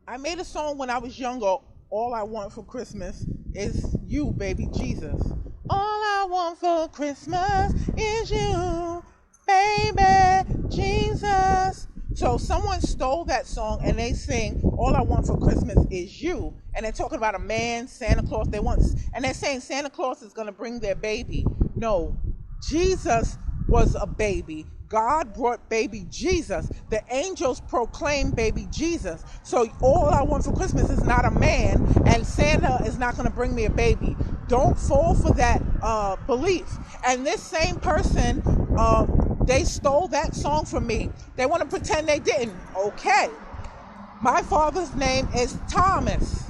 I made a song when I was younger. All I want for Christmas is you, baby Jesus. All I want for Christmas is you, baby Jesus. So someone stole that song and they sing, all I want for Christmas is you. And they're talking about a man, Santa Claus. And they're saying Santa Claus is going to bring their baby. No, Jesus was a baby. God brought baby Jesus. The angels proclaimed baby Jesus. So all I want for Christmas is not a man, and Santa is not going to bring me a baby. Don't fall for that belief. And this same person, they stole that song from me. They want to pretend they didn't. Okay. My father's name is Thomas.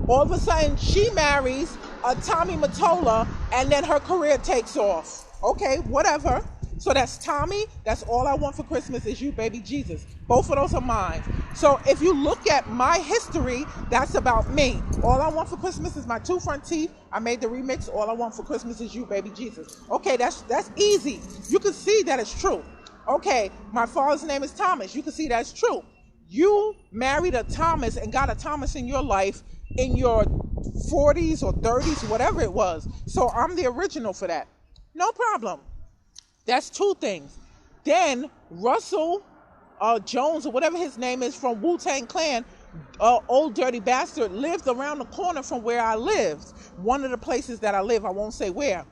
All of a sudden, she marries a Tommy Mottola, and then her career takes off. Okay, whatever. So that's Tommy. That's all I want for Christmas is you, baby Jesus. Both of those are mine. So if you look at my history, that's about me. All I want for Christmas is my two front teeth. I made the remix. All I want for Christmas is you, baby Jesus. Okay, that's easy. You can see that it's true. Okay, my father's name is Thomas. You can see that's true. You married a Thomas and got a Thomas in your life in your 40s or 30s, whatever it was. So I'm the original for that. No problem. That's two things. Then Russell Jones, or whatever his name is, from Wu-Tang Clan, old dirty bastard, lived around the corner from where I lived. One of the places that I live, I won't say where.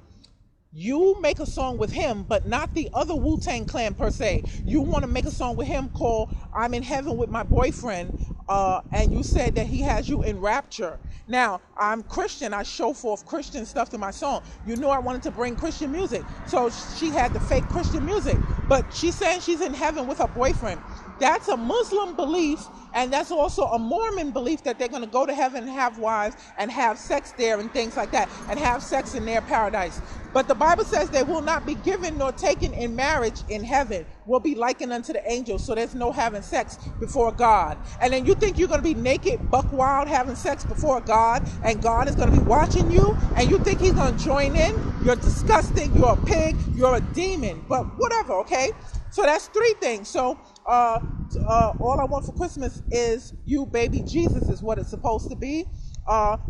You make a song with him, but not the other Wu-Tang Clan per se. You want to make a song with him called I'm in Heaven with My Boyfriend, and you said that he has you in rapture. Now, I'm Christian. I show forth Christian stuff to my song. You knew I wanted to bring Christian music. So she had the fake Christian music. But she's saying she's in heaven with her boyfriend. That's a Muslim belief, and that's also a Mormon belief that they're going to go to heaven and have wives and have sex there and things like that, and have sex in their paradise. But the Bible says they will not be given nor taken in marriage in heaven, will be likened unto the angels. So there's no having sex before God. And then you think you're going to be naked, buck wild, having sex before God, and God is going to be watching you, and you think he's going to join in? You're disgusting, you're a pig, you're a demon. But whatever, okay? So that's three things. So all I want for Christmas is you, baby Jesus, is what it's supposed to be. Or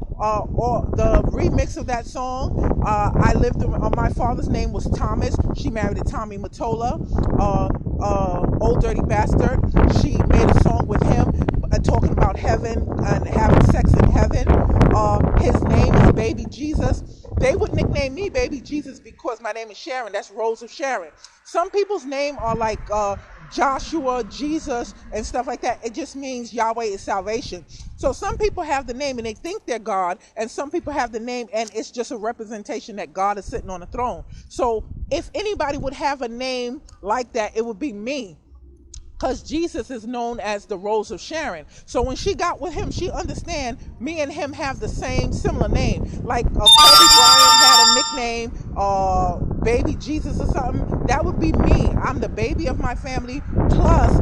the remix of that song, my father's name was Thomas. She married a Tommy Mottola, old dirty bastard. She made a song with him talking about heaven and having sex in heaven. His name is baby Jesus. They would nickname me baby Jesus because my name is Sharon. That's Rose of Sharon. Some people's name are like Joshua, Jesus, and stuff like that. It just means Yahweh is salvation. So some people have the name and they think they're God, and some people have the name and it's just a representation that God is sitting on the throne. So if anybody would have a name like that, it would be me. Because Jesus is known as the Rose of Sharon. So when she got with him, she understand me and him have the same similar name. Like Kobe Bryant had a nickname, Baby Jesus or something. That would be me. I'm the baby of my family. Plus,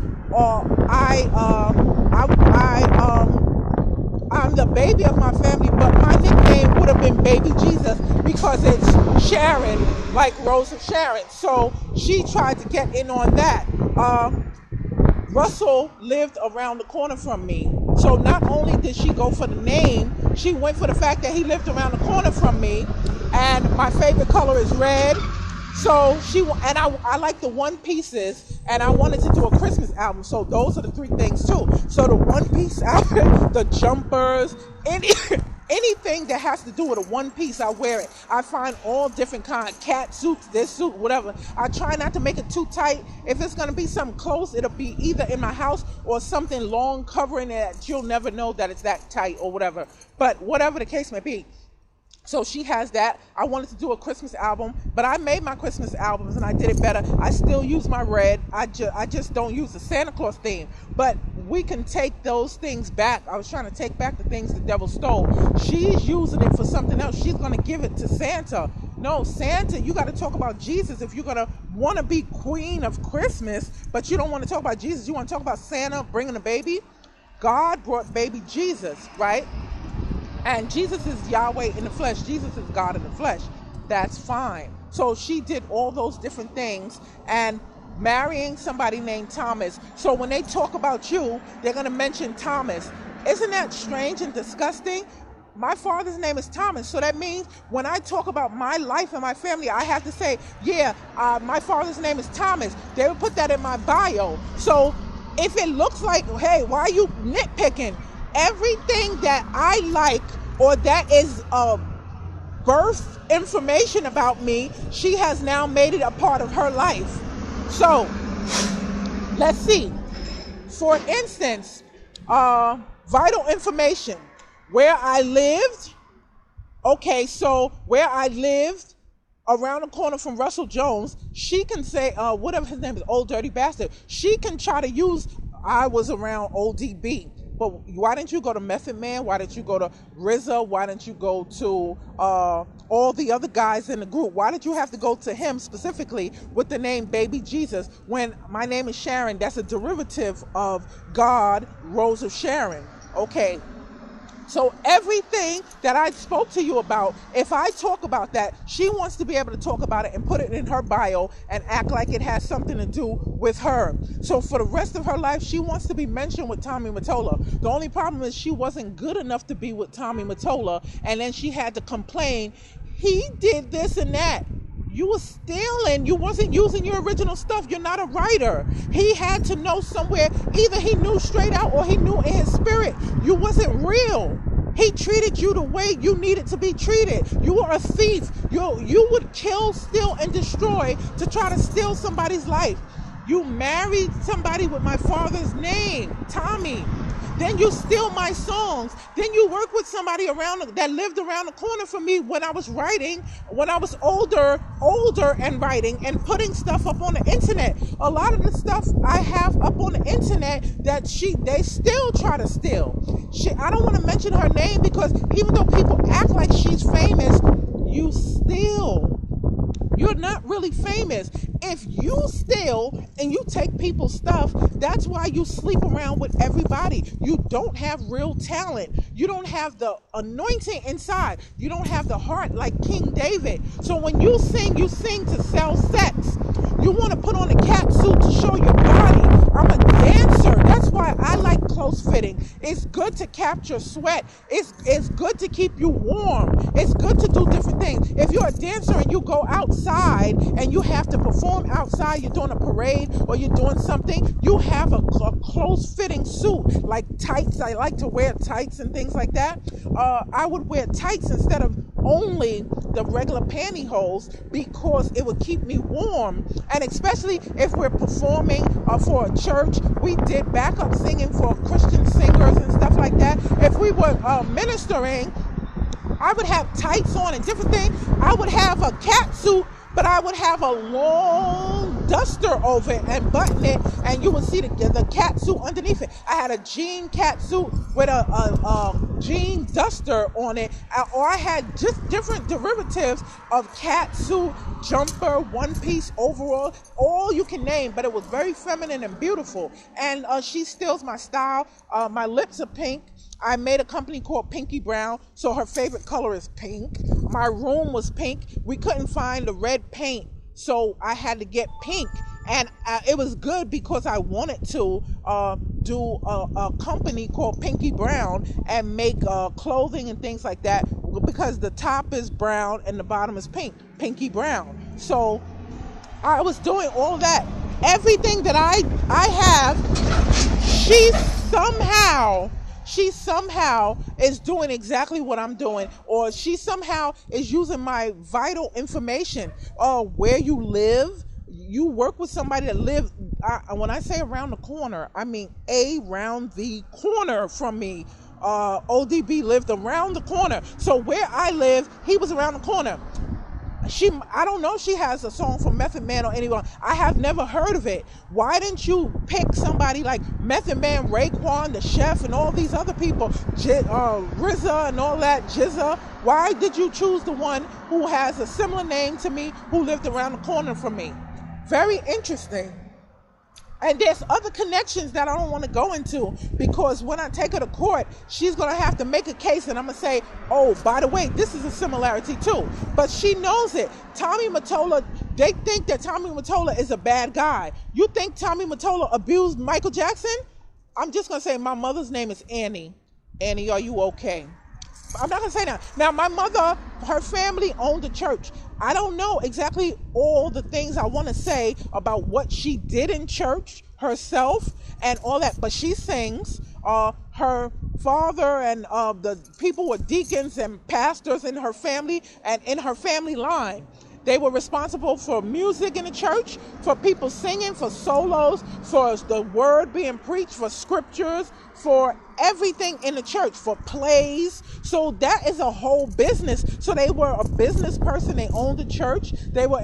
I'm the baby of my family, but my nickname would have been Baby Jesus because it's Sharon, like Rose of Sharon. So she tried to get in on that. Russell lived around the corner from me. So not only did she go for the name, she went for the fact that he lived around the corner from me. And my favorite color is red. So I like the one pieces, and I wanted to do a Christmas album. So those are the three things too. So the one piece outfit, the jumpers, anything that has to do with a one piece, I wear it. I find all different kinds, cat suits, this suit, whatever. I try not to make it too tight. If it's going to be something close, it'll be either in my house or something long covering it that you'll never know that it's that tight or whatever. But whatever the case may be. So she has that. I wanted to do a Christmas album, but I made my Christmas albums and I did it better. I still use my red. I just don't use the Santa Claus theme. But we can take those things back. I was trying to take back the things the devil stole. She's using it for something else. She's going to give it to Santa. No, Santa, you got to talk about Jesus if you're going to want to be queen of Christmas, but you don't want to talk about Jesus. You want to talk about Santa bringing a baby. God brought baby Jesus, right? And Jesus is Yahweh in the flesh. Jesus is God in the flesh. That's fine. So she did all those different things. And marrying somebody named Thomas. So when they talk about you, they're going to mention Thomas. Isn't that strange and disgusting? My father's name is Thomas, so that means when I talk about my life and my family, I have to say, yeah, my father's name is Thomas. They would put that in my bio. So if it looks like, hey, why are you nitpicking? Everything that I like or that is birth information about me, she has now made it a part of her life. So let's see. For instance, vital information. Where I lived, okay, so where I lived around the corner from Russell Jones, she can say, whatever his name is, Old Dirty Bastard. She can try to use, I was around ODB. But why didn't you go to Method Man? Why didn't you go to RZA? Why didn't you go to all the other guys in the group? Why did you have to go to him specifically with the name Baby Jesus when my name is Sharon? That's a derivative of God, Rose of Sharon. Okay. So everything that I spoke to you about, if I talk about that, she wants to be able to talk about it and put it in her bio and act like it has something to do with her. So for the rest of her life, she wants to be mentioned with Tommy Mottola. The only problem is she wasn't good enough to be with Tommy Mottola, and then she had to complain, he did this and that. You were stealing. You wasn't using your original stuff. You're not a writer. He had to know somewhere. Either he knew straight out or he knew in his spirit. You wasn't real. He treated you the way you needed to be treated. You were a thief. You would kill, steal, and destroy to try to steal somebody's life. You married somebody with my father's name, Tommy. Then you steal my songs. Then you work with somebody that lived around the corner from me when I was writing, when I was older and writing and putting stuff up on the internet. A lot of the stuff I have up on the internet that they still try to steal. I don't want to mention her name because even though people act like she's famous, you steal. You're not really famous. If you steal and you take people's stuff, that's why you sleep around with everybody. You don't have real talent. You don't have the anointing inside. You don't have the heart like King David. So when you sing to sell sex. You want to put on a cat suit to show your body. I'm a dancer. That's why I like close fitting. It's good to capture sweat. It's good to keep you warm. It's good to do different things. If you're a dancer and you go outside and you have to perform outside, you're doing a parade or you're doing something, you have a close fitting suit like tights. I like to wear tights and things like that. I would wear tights instead of only the regular pantyhose because it would keep me warm. And especially if we're performing for a church, we did backup singing for Christian singers and stuff like that. If we were ministering, I would have tights on and different things. I would have a cat suit, but I would have a long duster over it and button it, and you would see the cat suit underneath it. I had a jean cat suit with a jean duster on it, or I had just different derivatives of cat suit, jumper, one piece, overall, all you can name, but it was very feminine and beautiful. And she steals my style. My lips are pink. I made a company called Pinky Brown, so her favorite color is pink. My room was pink. We couldn't find the red paint, so I had to get pink. And it was good because I wanted to do a company called Pinky Brown and make clothing and things like that, because the top is brown and the bottom is pink, Pinky Brown. So I was doing all that. Everything that I have, she somehow is doing exactly what I'm doing, or she somehow is using my vital information, where you live. You work with somebody that lives, when I say around the corner, I mean around the corner from me. ODB lived around the corner. So where I live, he was around the corner. I don't know if she has a song from Method Man or anyone. I have never heard of it. Why didn't you pick somebody like Method Man, Raekwon, the chef, and all these other people, RZA and all that, Jizza? Why did you choose the one who has a similar name to me, who lived around the corner from me? Very interesting. And there's other connections that I don't want to go into, because when I take her to court, she's going to have to make a case, and I'm going to say, oh, by the way, this is a similarity too. But she knows it. Tommy Mottola They think that Tommy Mottola is a bad guy. You think Tommy Mottola abused Michael Jackson? I'm just going to say my mother's name is Annie. Annie, are you okay? I'm not going to say that. Now, my mother, her family owned a church. I don't know exactly all the things I want to say about what she did in church herself and all that, but she sings. Her father and the people were deacons and pastors in her family and in her family line. They were responsible for music in the church, for people singing, for solos, for the word being preached, for scriptures, for everything in the church, for plays. So that is a whole business. So they were a business person. They owned the church. They were,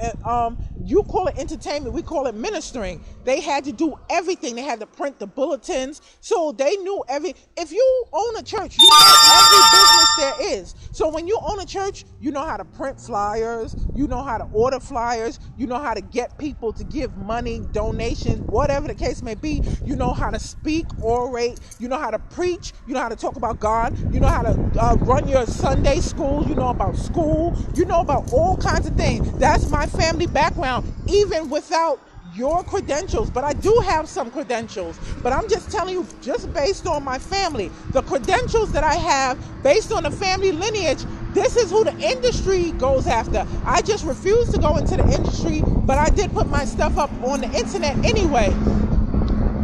you call it entertainment, we call it ministering. They had to do everything. They had to print the bulletins. So they knew if you own a church, you know every business there is. So when you own a church, you know how to print flyers, you know how to order flyers, you know how to get people to give money, donations, whatever the case may be. You know how to speak, orate, you know how to preach, you know how to talk about God, you know how to run your Sunday school, you know about school, you know about all kinds of things. That's my family background, even without your credentials. But I do have some credentials, but I'm just telling you, just based on my family, the credentials that I have based on the family lineage, this is who the industry goes after. I just refuse to go into the industry, but I did put my stuff up on the internet anyway.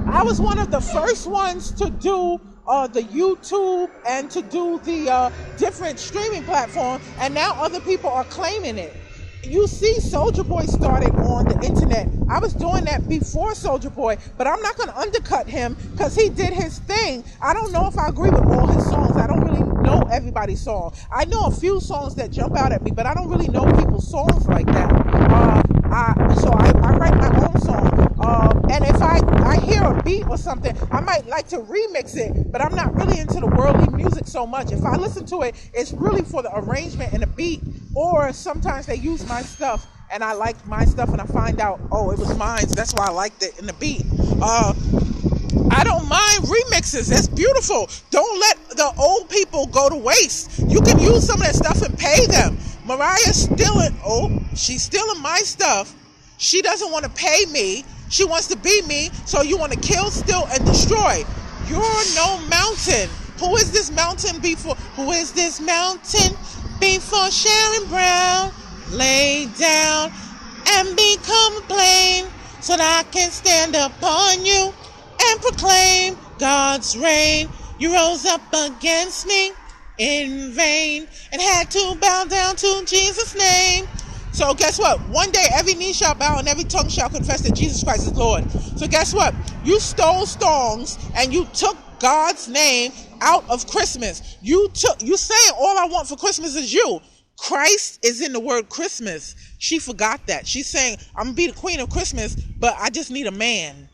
I was one of the first ones to do the YouTube and to do the different streaming platform, and now other people are claiming it. You see, Soulja Boy started on the internet. I was doing that before Soulja Boy, but I'm not going to undercut him because he did his thing. I don't know if I agree with all his songs. I don't really know everybody's song. I know a few songs that jump out at me, but I don't really know people's songs like that. So I write my own song. And if I hear a beat or something, I might like to remix it, but I'm not really into the worldly music so much. If I listen to it, it's really for the arrangement and the beat, or sometimes they use my stuff and I like my stuff and I find out, oh, it was mine, that's why I liked it in the beat. I don't mind remixes. That's beautiful. Don't let the old people go to waste. You can use some of that stuff and pay them. Mariah's stealing, she's stealing my stuff. She doesn't want to pay me. She wants to be me, so you want to kill, steal, and destroy. You're no mountain. Who is this mountain before? Who is this mountain before Sharon Brown? Lay down and become plain, so that I can stand upon you and proclaim God's reign. You rose up against me in vain and had to bow down to Jesus' name. So guess what? One day every knee shall bow and every tongue shall confess that Jesus Christ is Lord. So guess what? You stole songs and you took God's name out of Christmas. You saying all I want for Christmas is you. Christ is in the word Christmas. She forgot that. She's saying, I'm gonna be the queen of Christmas, but I just need a man.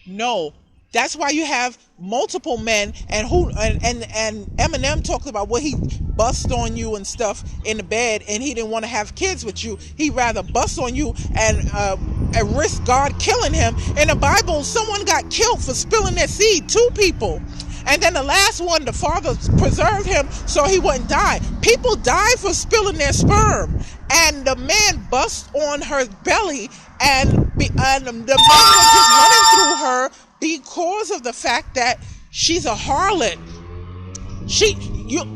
No. That's why you have multiple men, and Eminem talked about what he bust on you and stuff in the bed, and he didn't want to have kids with you. He'd rather bust on you and risk God killing him. In the Bible, someone got killed for spilling their seed, 2 people. And then the last one, the father preserved him so he wouldn't die. People die for spilling their sperm. And the man bust on her belly, and the man was just running through her because of the fact that she's a harlot.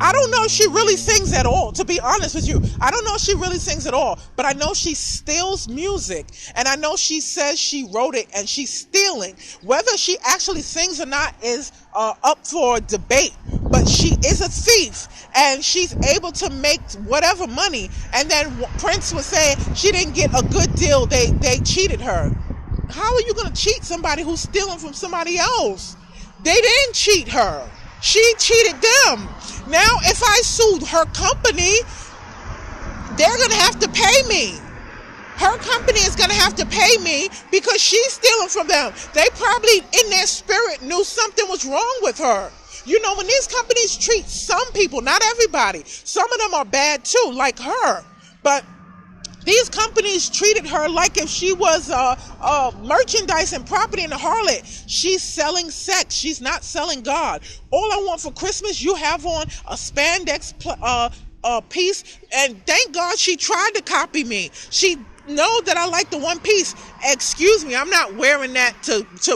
I don't know if she really sings at all, to be honest with you. I don't know if she really sings at all, but I know she steals music, and I know she says she wrote it and she's stealing. Whether she actually sings or not is up for debate, but she is a thief, and she's able to make whatever money. And then Prince was saying she didn't get a good deal. They cheated her. How are you going to cheat somebody who's stealing from somebody else? They didn't cheat her. She cheated them. Now, if I sued her company, they're going to have to pay me. Her company is going to have to pay me because she's stealing from them. They probably, in their spirit, knew something was wrong with her. You know, when these companies treat some people, not everybody, some of them are bad too, like her. But these companies treated her like if she was merchandise and property in a harlot. She's selling sex. She's not selling God. All I want for Christmas, you have on a spandex piece, and thank God she tried to copy me. She know that I like the one piece. Excuse me, I'm not wearing that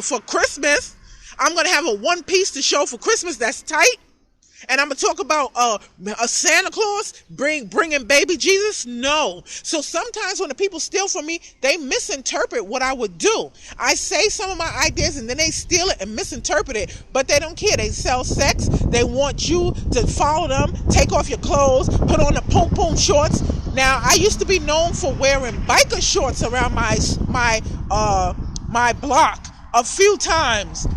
for Christmas. I'm going to have a one piece to show for Christmas that's tight. And I'm going to talk about a Santa Claus bringing baby Jesus? No. So sometimes when the people steal from me, they misinterpret what I would do. I say some of my ideas and then they steal it and misinterpret it, but they don't care. They sell sex. They want you to follow them, take off your clothes, put on the poom shorts. Now, I used to be known for wearing biker shorts around my block a few times.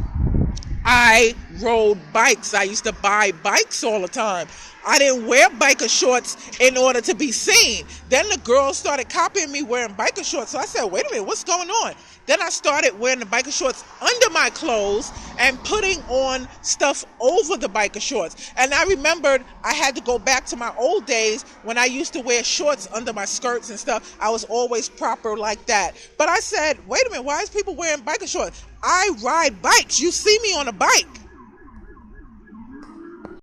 I rode bikes. I used to buy bikes all the time. I didn't wear biker shorts in order to be seen. Then the girls started copying me wearing biker shorts. So I said, wait a minute, what's going on? Then I started wearing the biker shorts under my clothes and putting on stuff over the biker shorts. And I remembered I had to go back to my old days when I used to wear shorts under my skirts and stuff. I was always proper like that. But I said, wait a minute, why is people wearing biker shorts? I ride bikes. You see me on a bike.